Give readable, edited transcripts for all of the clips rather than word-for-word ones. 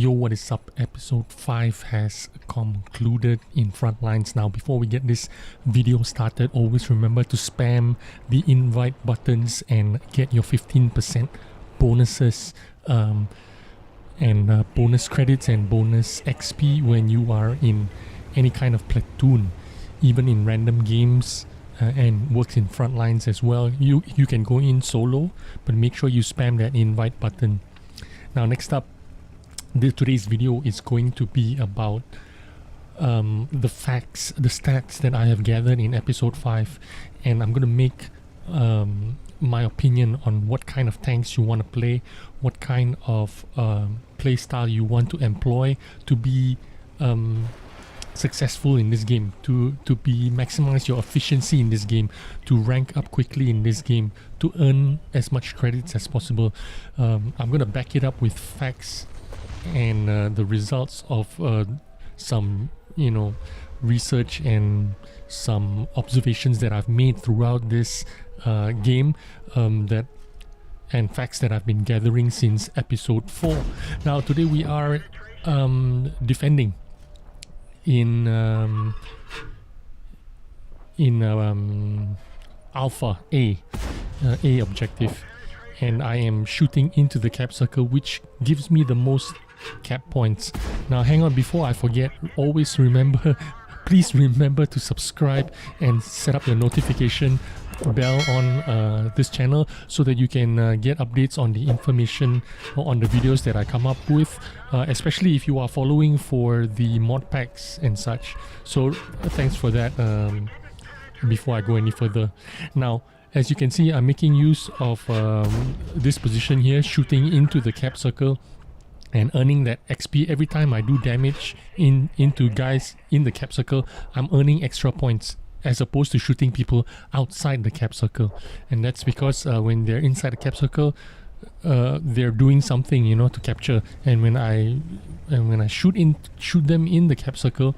Yo, what is up? Episode 5 has concluded in Frontlines. Now, before we get this video started, always remember to spam the invite buttons and get your 15% bonuses and bonus credits and bonus XP when you are in any kind of platoon, even in random games, and works in Frontlines as well. You can go in solo, but make sure you spam that invite button. Now, next up, today's video is going to be about the facts, the stats that I have gathered in episode 5, and I'm going to make my opinion on what kind of tanks you want to play, what kind of play style you want to employ to be successful in this game, to be maximize your efficiency in this game, to rank up quickly in this game, to earn as much credits as possible. I'm going to back it up with facts and the results of some research and some observations that I've made throughout this game, and facts that I've been gathering since episode 4. Now today we are defending in Alpha A objective, and I am shooting into the cap circle, which gives me the most cap points. Now hang on, before I forget, always remember, please remember to subscribe and set up your notification bell on this channel so that you can get updates on the information or on the videos that I come up with, especially if you are following for the mod packs and such. So thanks for that. Before I go any further, now as you can see, I'm making use of this position here, shooting into the cap circle and earning that XP. Every time I do damage into guys in the cap circle, I'm earning extra points as opposed to shooting people outside the cap circle. And that's because when they're inside the cap circle, they're doing something, to capture. And when I shoot them in the cap circle,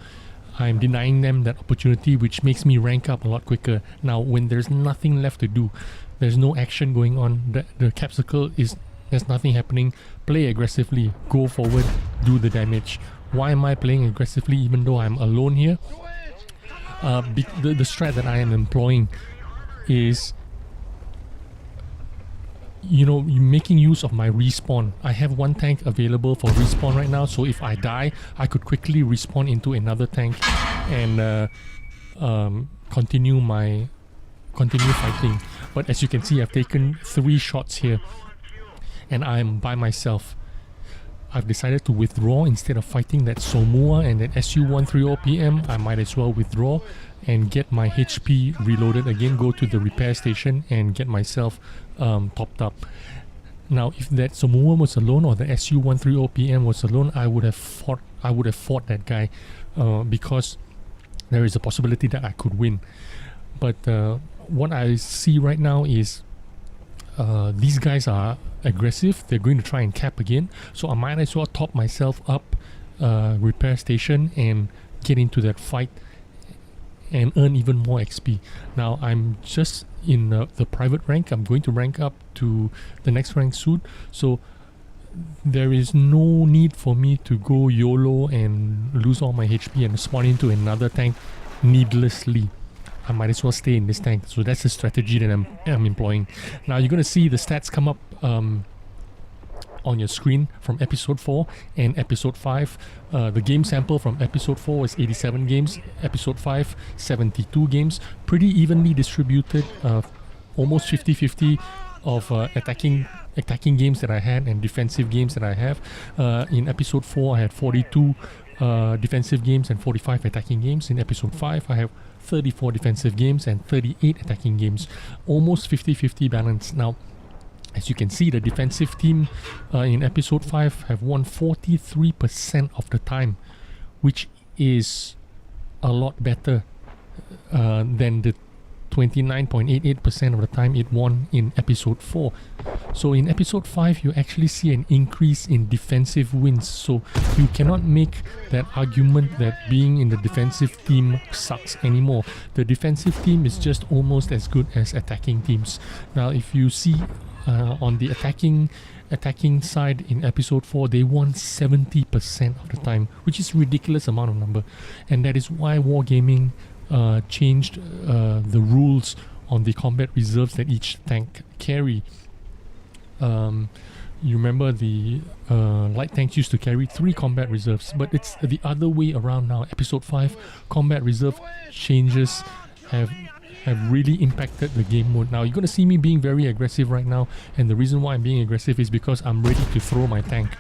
I'm denying them that opportunity, which makes me rank up a lot quicker. Now, when there's nothing left to do, there's no action going on, the cap circle there's nothing happening, play aggressively, go forward, do the damage. Why am I playing aggressively even though I'm alone here? The strat that I am employing is making use of my respawn. I have one tank available for respawn right now, so if I die, I could quickly respawn into another tank and continue fighting. But as you can see, I've taken 3 shots here and I'm by myself. I've decided to withdraw instead of fighting that Somua and that SU-130 PM. I might as well withdraw and get my HP reloaded again, go to the repair station and get myself topped up. Now, if that Somua was alone or the SU-130 PM was alone, I would have fought that guy because there is a possibility that I could win. But what I see right now is these guys are aggressive. They're going to try and cap again, so I might as well top myself up repair station and get into that fight and earn even more XP. Now I'm just in the private rank. I'm going to rank up to the next rank soon, so there is no need for me to go YOLO and lose all my HP and spawn into another tank needlessly. I might as well stay in this tank. So that's the strategy that I'm employing. Now you're going to see the stats come up on your screen from episode 4 and episode 5. The game sample from episode 4 was 87 games, episode 5 72 games, pretty evenly distributed, almost 50-50 of attacking games that I had and defensive games that I have. In episode 4 I had 42 defensive games and 45 attacking games. In episode 5 I have 34 defensive games and 38 attacking games, almost 50-50 balance. Now, as you can see, the defensive team in episode 5 have won 43% of the time, which is a lot better than the 29.88% of the time it won in episode 4. So in episode 5 you actually see an increase in defensive wins, so you cannot make that argument that being in the defensive team sucks anymore. The defensive team is just almost as good as attacking teams. Now if you see on the attacking attacking side in episode 4, they won 70% of the time, which is ridiculous amount of number. And that is why Wargaming changed the rules on the combat reserves that each tank carry. You remember the light tanks used to carry 3 combat reserves, but it's the other way around now. Episode 5 combat reserve changes have really impacted the game mode. Now you're going to see me being very aggressive right now, and the reason why I'm being aggressive is because I'm ready to throw my tank.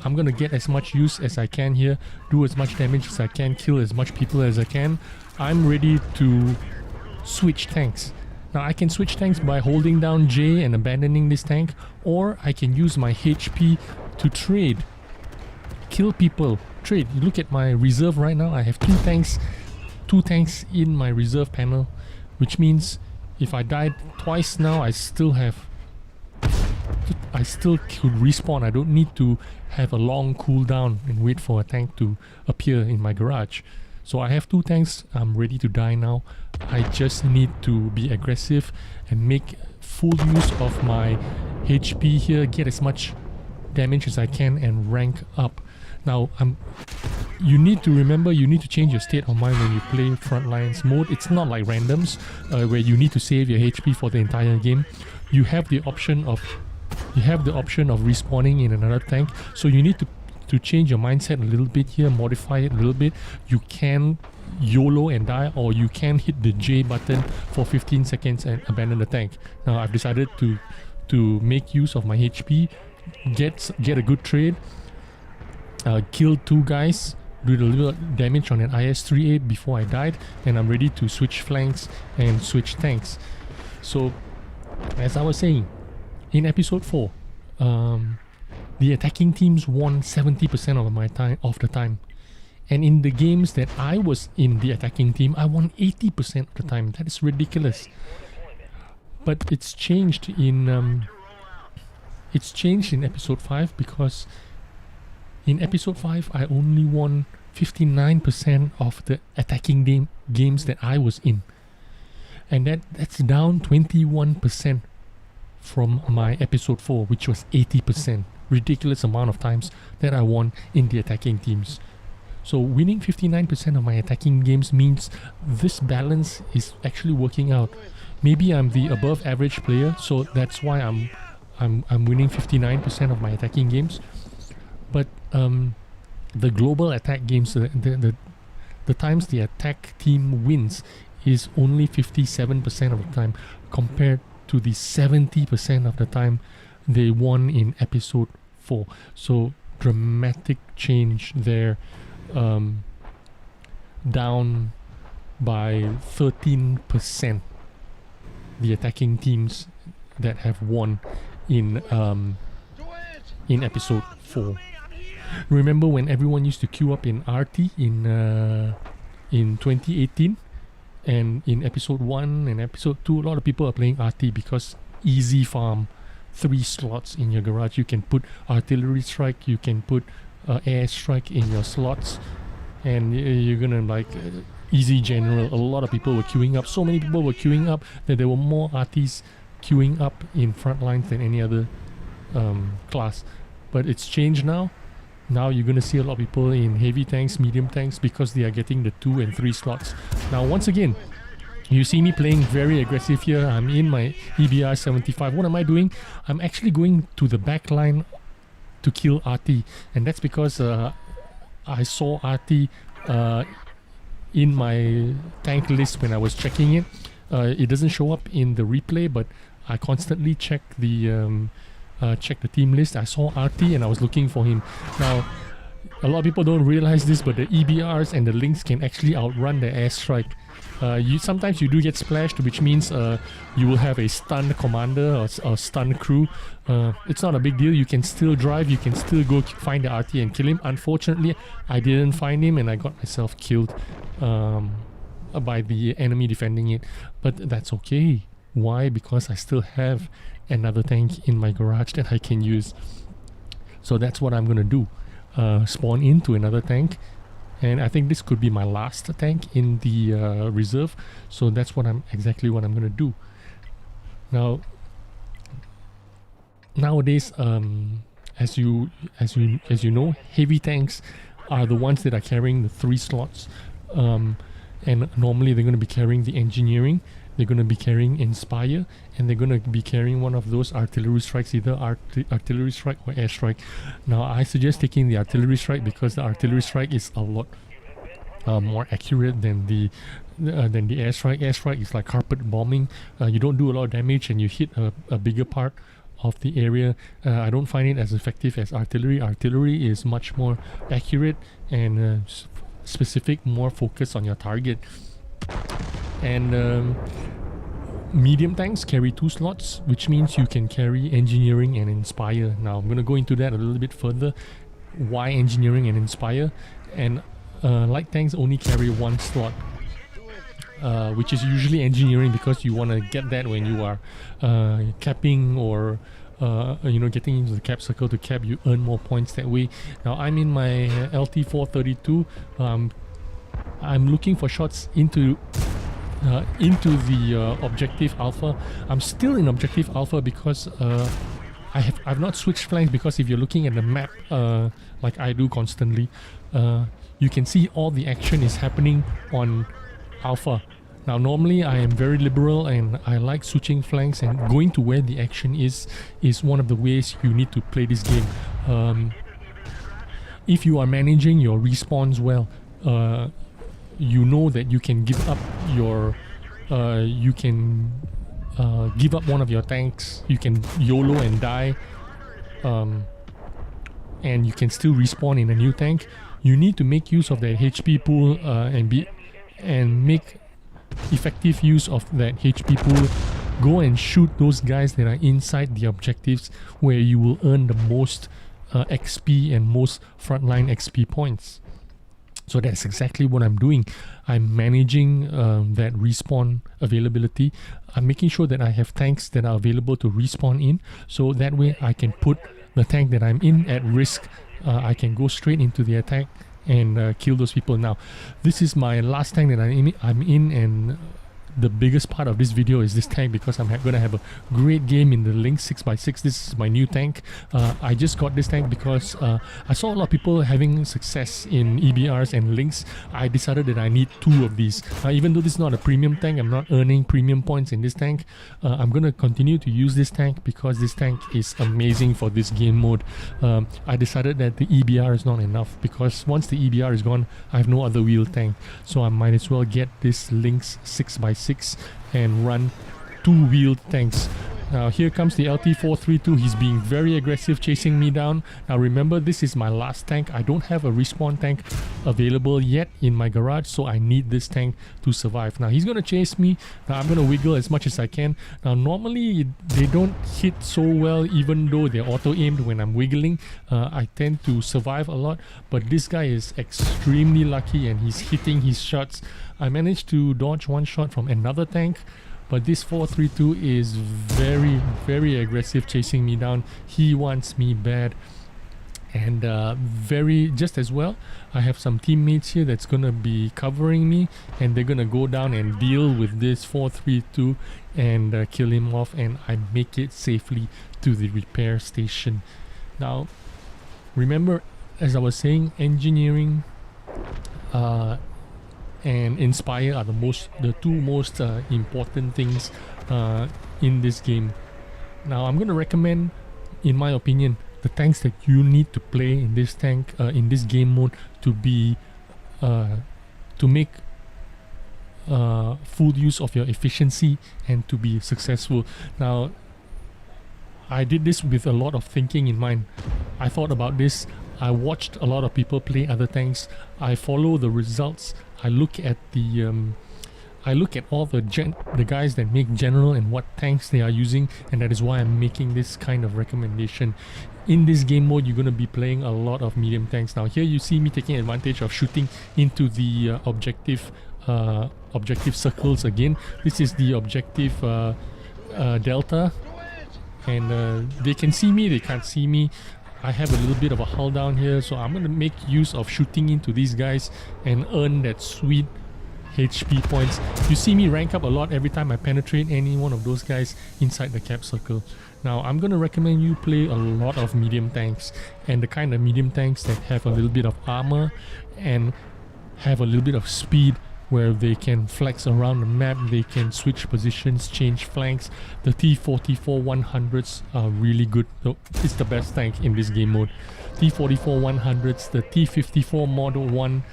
I'm going to get as much use as I can here, do as much damage as I can, kill as much people as I can. I'm ready to switch tanks. Now I can switch tanks by holding down J and abandoning this tank, or I can use my HP to trade, kill people, trade. You look at my reserve right now, I have 2 tanks in my reserve panel, which means if I died twice now, I still could respawn. I don't need to have a long cooldown and wait for a tank to appear in my garage. So I have 2 tanks, I'm ready to die now. I just need to be aggressive and make full use of my HP here, get as much damage as I can and rank up. Now, you need to remember, you need to change your state of mind when you play Frontlines mode. It's not like randoms, where you need to save your HP for the entire game. You have the option of respawning in another tank, so you need to change your mindset a little bit here, modify it a little bit. You can YOLO and die, or you can hit the J button for 15 seconds and abandon the tank. Now I've decided to make use of my HP, get a good trade, kill 2 guys, do a little damage on an IS-38 before I died, and I'm ready to switch flanks and switch tanks. So as I was saying, in episode 4, the attacking teams won 70% of the time. And in the games that I was in the attacking team, I won 80% of the time. That is ridiculous. But it's changed in episode 5, because in episode 5 I only won 59% of the attacking games that I was in. And that's down 21% from my episode 4, which was 80%. Ridiculous amount of times that I won in the attacking teams. So winning 59% of my attacking games means this balance is actually working out. Maybe I'm the above average player, so that's why I'm winning 59% of my attacking games. But the global attack games, the times the attack team wins is only 57% of the time, compared to the 70% of the time they won in episode 4. So dramatic change there, down by 13%, the attacking teams that have won in episode 4. Remember when everyone used to queue up in RT in 2018? And in episode 1 and episode 2, a lot of people are playing RT because easy farm, 3 slots in your garage. You can put artillery strike, you can put air strike in your slots, and you're gonna like easy general. A lot of people were queuing up. So many people were queuing up that there were more RTs queuing up in Frontlines than any other class. But it's changed now. Now you're going to see a lot of people in heavy tanks, medium tanks, because they are getting the 2 and 3 slots. Now once again, you see me playing very aggressive here. I'm in my EBR 75. What am I doing? I'm actually going to the back line to kill RT, and that's because I saw RT in my tank list when I was checking it. It doesn't show up in the replay, but I constantly check the team list. I saw RT and I was looking for him. Now, a lot of people don't realize this, but the EBRs and the Lynx can actually outrun the airstrike. Sometimes you do get splashed, which means you will have a stunned commander or stunned crew. It's not a big deal. You can still drive, you can still go find the RT and kill him. Unfortunately, I didn't find him and I got myself killed by the enemy defending it. But that's okay. Why? Because I still have another tank in my garage that I can use. So that's what I'm gonna do. Spawn into another tank, and I think this could be my last tank in the reserve. So that's exactly what I'm gonna do. Now, nowadays, as you know, heavy tanks are the ones that are carrying the 3 slots, and normally they're going to be carrying the engineering, they're going to be carrying inspire, and they're going to be carrying one of those artillery strikes, either artillery strike or airstrike. Now I suggest taking the artillery strike because the artillery strike is a lot more accurate than the airstrike. Airstrike is like carpet bombing. You don't do a lot of damage and you hit a bigger part of the area. I don't find it as effective as artillery. Artillery is much more accurate and specific, more focused on your target. And medium tanks carry 2 slots, which means you can carry engineering and inspire. Now I'm going to go into that a little bit further. Why engineering and inspire? And light tanks only carry 1 slot, which is usually engineering, because you want to get that when you are capping or getting into the cap circle to cap. You earn more points that way. Now I'm in my LT432. I'm looking for shots into the objective alpha. I'm still in objective alpha because I've not switched flanks, because if you're looking at the map like I do constantly, you can see all the action is happening on alpha. Now normally I am very liberal and I like switching flanks, and going to where the action is one of the ways you need to play this game. If you are managing your respawns well, you know that you can give up your give up one of your tanks. You can YOLO and die, and you can still respawn in a new tank. You need to make use of that HP pool and make effective use of that HP pool. Go and shoot those guys that are inside the objectives, where you will earn the most XP and most frontline XP points. So that's exactly what I'm doing. I'm managing that respawn availability. I'm making sure that I have tanks that are available to respawn in, so that way I can put the tank that I'm in at risk. I can go straight into the attack and kill those people. Now this is my last tank that I'm in, and the biggest part of this video is this tank, because I'm going to have a great game in the Lynx 6x6. This is my new tank. I just got this tank because I saw a lot of people having success in EBRs and Lynx. I decided that I need 2 of these. Even though this is not a premium tank, I'm not earning premium points in this tank. I'm going to continue to use this tank because this tank is amazing for this game mode. I decided that the EBR is not enough, because once the EBR is gone, I have no other wheel tank. So I might as well get this Lynx 6x6 and run 2 wheeled tanks. Now here comes the LT432. He's being very aggressive, chasing me down. Now remember, this is my last tank. I don't have a respawn tank available yet in my garage, so I need this tank to survive. Now he's going to chase me. Now I'm going to wiggle as much as I can. Now normally they don't hit so well, even though they're auto-aimed when I'm wiggling. I tend to survive a lot, but this guy is extremely lucky and he's hitting his shots. I managed to dodge 1 shot from another tank, but this 432 is very, very aggressive, chasing me down. He wants me bad. And just as well, I have some teammates here that's gonna be covering me, and they're gonna go down and deal with this 432 and kill him off, and I make it safely to the repair station. Now remember, as I was saying, engineering and inspire are the 2 most important things in this game. Now I'm going to recommend, in my opinion, the tanks that you need to play in this game mode to be to make full use of your efficiency and to be successful. Now I did this with a lot of thinking in mind. I thought about this. I watched a lot of people play other tanks. I follow the results. I look at all the guys that make general and what tanks they are using, and that is why I'm making this kind of recommendation. In this game mode, you're going to be playing a lot of medium tanks. Now here you see me taking advantage of shooting into the objective circles again. This is the objective delta, and they can see me, they can't see me. I have a little bit of a hull down here, so I'm going to make use of shooting into these guys and earn that sweet HP points. You see me rank up a lot every time I penetrate any one of those guys inside the cap circle. Now I'm going to recommend you play a lot of medium tanks, and the kind of medium tanks that have a little bit of armor and have a little bit of speed, where they can flex around the map, they can switch positions, change flanks. The T-44 100s are really good. It's the best tank in this game mode. T-44 100s, the T-54 Model 1.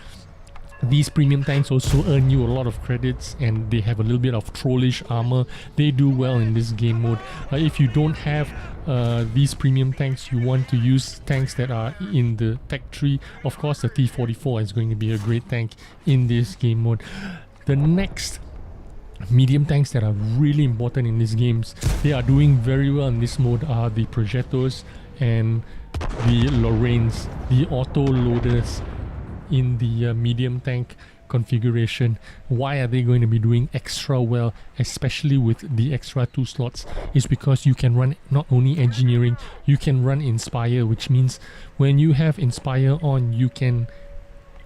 These premium tanks also earn you a lot of credits, and they have a little bit of trollish armor. They do well in this game mode. If you don't have these premium tanks, you want to use tanks that are in the tech tree. Of course, the T-44 is going to be a great tank in this game mode. The next medium tanks that are really important in these games, they are doing very well in this mode, are the Progettos and the Lorraines, the auto loaders in the medium tank configuration. Why are they going to be doing extra well, especially with the extra 2 slots? Is because you can run not only engineering, you can run Inspire, which means when you have Inspire on, you can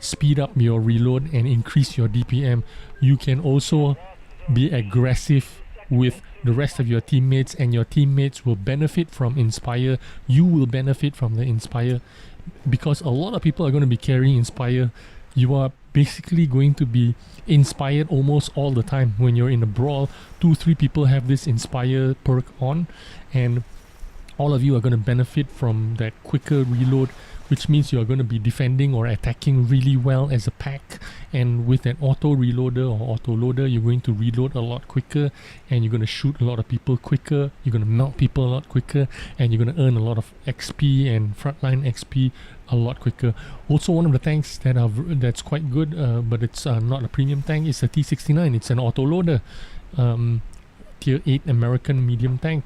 speed up your reload and increase your DPM. You can also be aggressive with the rest of your teammates, and your teammates will benefit from Inspire. You will benefit from the Inspire, because a lot of people are going to be carrying Inspire. You are basically going to be inspired almost all the time. When you're in a brawl, 2-3 people have this Inspire perk on, and all of you are going to benefit from that quicker reload, which means you are going to be defending or attacking really well as a pack. And with an auto reloader or auto loader, you're going to reload a lot quicker, and you're going to shoot a lot of people quicker, you're going to melt people a lot quicker, and you're going to earn a lot of XP and frontline XP a lot quicker. Also, one of the tanks that's quite good, but it's not a premium tank, is a T69. It's an auto loader, tier 8 American medium tank.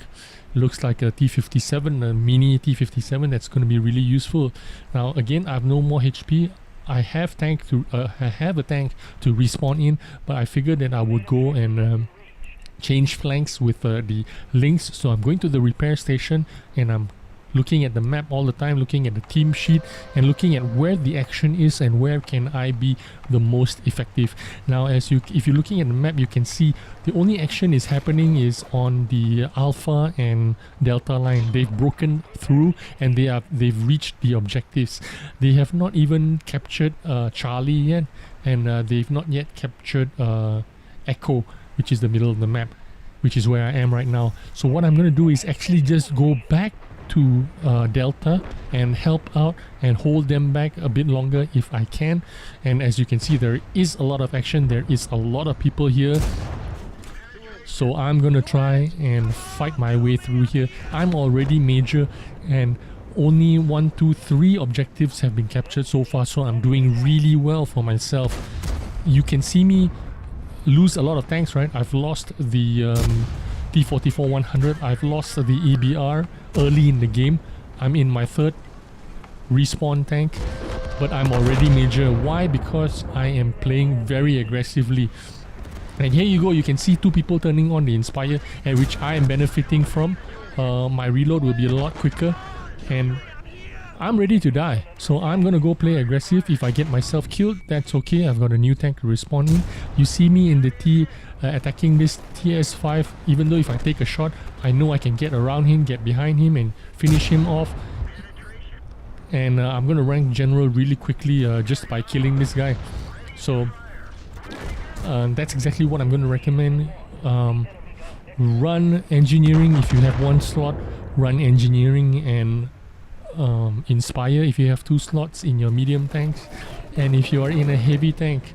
Looks like a T57, a mini T57. That's going to be really useful. Now again, I have no more HP. I have a tank to respawn in, but I figured that I would go and change flanks with the Lynx. So I'm going to the repair station, and I'm looking at the map all the time, looking at the team sheet, and looking at where the action is and where can I be the most effective. Now, if you're looking at the map, you can see the only action is happening is on the Alpha and Delta line. They've broken through, and they've reached the objectives. They have not even captured Charlie yet, and they've not yet captured Echo, which is the middle of the map, which is where I am right now. So what I'm going to do is actually just go back to Delta and help out and hold them back a bit longer if I can. And as you can see, there is a lot of action, there is a lot of people here, so I'm gonna try and fight my way through here. I'm already major, and only 1, 2, 3 objectives have been captured so far, so I'm doing really well for myself. You can see me lose a lot of tanks, right? I've lost the T-44 100, I've lost the EBR early in the game. I'm in my 3rd respawn tank, but I'm already major. Why? Because I am playing very aggressively. And here you go, you can see 2 people turning on the Inspire, and which I am benefiting from. My reload will be a lot quicker, and I'm ready to die. So I'm gonna go play aggressive. If I get myself killed, that's okay. I've got a new tank to respawn in. You see me in the attacking this TS5. Even though if I take a shot, I know I can get around him, get behind him, and finish him off. And I'm gonna rank general really quickly just by killing this guy. So that's exactly what I'm gonna recommend. Run engineering if you have 1 slot. Run engineering and Inspire if you have 2 slots in your medium tanks. And if you are in a heavy tank,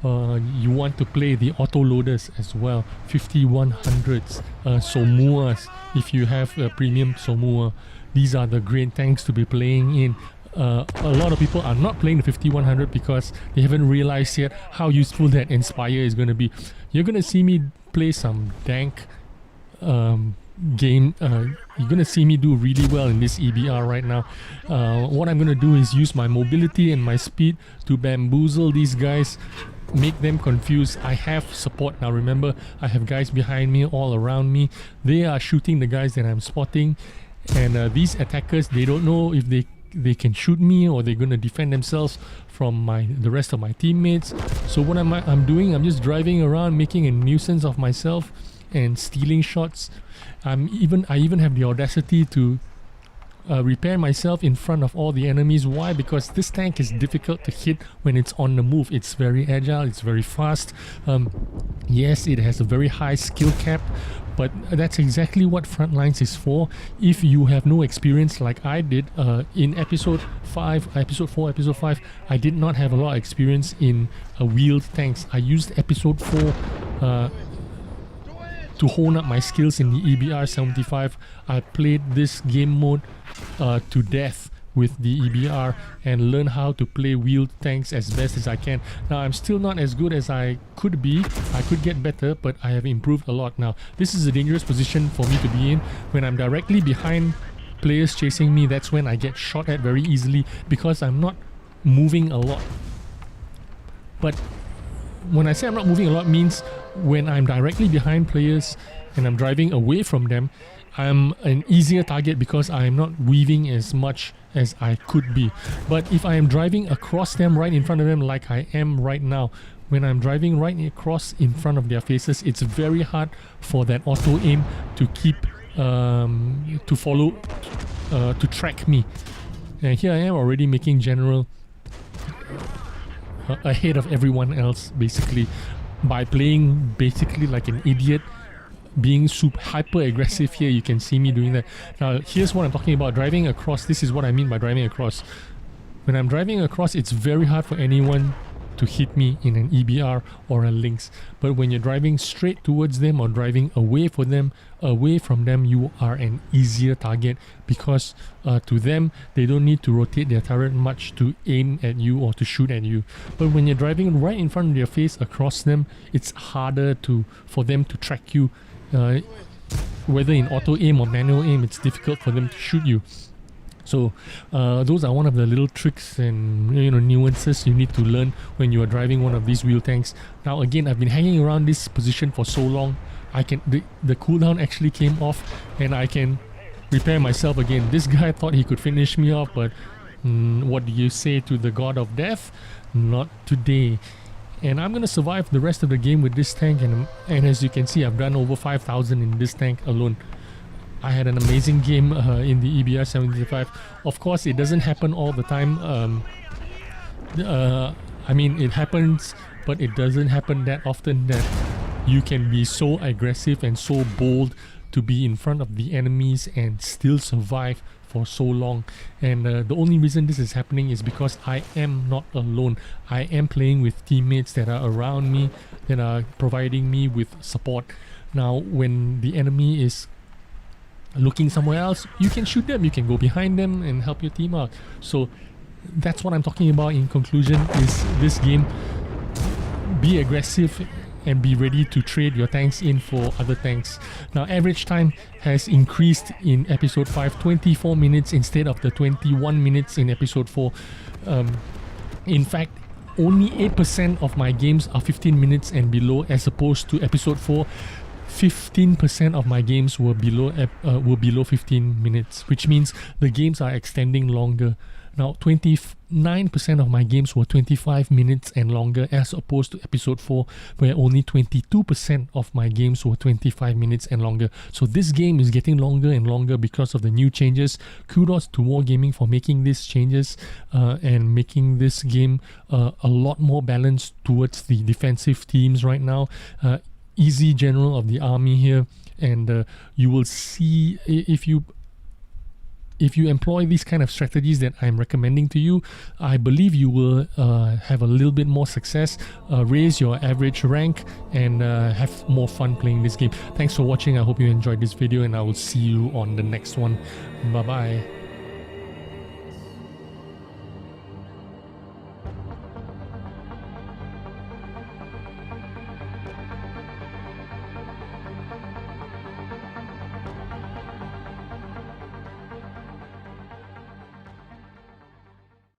you want to play the auto loaders as well. 5100s, Somuas if you have a premium Somua. These are the great tanks to be playing in. A lot of people are not playing the 5100 because they haven't realized yet how useful that Inspire is going to be. You're going to see me play some dank game. You're gonna see me do really well in this EBR right now. What I'm gonna do is use my mobility and my speed to bamboozle these guys, make them confused. I have support now. Remember, I have guys behind me, all around me. They are shooting the guys that I'm spotting, and these attackers, they don't know if they can shoot me, or they're gonna defend themselves from the rest of my teammates. So what I'm doing, I'm just driving around, making a nuisance of myself and stealing shots. I even have the audacity to repair myself in front of all the enemies. Why? Because this tank is difficult to hit when it's on the move. It's very agile, it's very fast. Yes, it has a very high skill cap, but that's exactly what Frontlines is for. If you have no experience like I did in episode 4, episode 5, I did not have a lot of experience in wheeled tanks. I used episode 4 to hone up my skills in the EBR 75. I played this game mode to death with the EBR and learn how to play wheeled tanks as best as I can. Now I'm still not as good as I could be. I could get better, but I have improved a lot now. This is a dangerous position for me to be in. When I'm directly behind players chasing me, that's when I get shot at very easily because I'm not moving a lot. But when I say I'm not moving a lot, means when I'm directly behind players and I'm driving away from them, I'm an easier target because I'm not weaving as much as I could be. But if I am driving across them, right in front of them, like I am right now, when I'm driving right across in front of their faces, it's very hard for that auto aim to keep to follow, to track me. And here I am already making general ahead of everyone else, basically, by playing basically like an idiot, being super hyper aggressive. Here you can see me doing that. Now here's what I'm talking about, driving across. This is what I mean by driving across. When I'm driving across, it's very hard for anyone to hit me in an EBR or a Lynx. But when you're driving straight towards them or driving away from them, you are an easier target because to them, they don't need to rotate their turret much to aim at you or to shoot at you. But when you're driving right in front of their face across them, it's harder for them to track you. Whether in auto aim or manual aim, it's difficult for them to shoot you. So those are one of the little tricks and nuances you need to learn when you are driving one of these wheel tanks. Now again, I've been hanging around this position for so long, the cooldown actually came off and I can repair myself again. This guy thought he could finish me off, but what do you say to the god of death? Not today. And I'm gonna survive the rest of the game with this tank, and as you can see, I've done over 5,000 in this tank alone. I had an amazing game in the EBR 75. Of course, it doesn't happen all the time. I mean, it happens, but it doesn't happen that often that you can be so aggressive and so bold to be in front of the enemies and still survive for so long. And the only reason this is happening is because I am not alone. I am playing with teammates that are around me, that are providing me with support. Now, when the enemy is looking somewhere else, you can shoot them, you can go behind them and help your team out. So that's what I'm talking about in conclusion, is this game, be aggressive and be ready to trade your tanks in for other tanks. Now average time has increased in episode 5, 24 minutes instead of the 21 minutes in episode 4. In fact, only 8% of my games are 15 minutes and below, as opposed to episode 4, 15% of my games were below 15 minutes, which means the games are extending longer. Now 29% of my games were 25 minutes and longer, as opposed to episode 4, where only 22% of my games were 25 minutes and longer. So this game is getting longer and longer because of the new changes. Kudos to Wargaming for making these changes and making this game a lot more balanced towards the defensive teams right now. Easy general of the army here, and you will see, if you employ these kind of strategies that I'm recommending to you, I believe you will have a little bit more success, raise your average rank, and have more fun playing this game. Thanks for watching. I hope you enjoyed this video, and I will see you on the next one. Bye bye.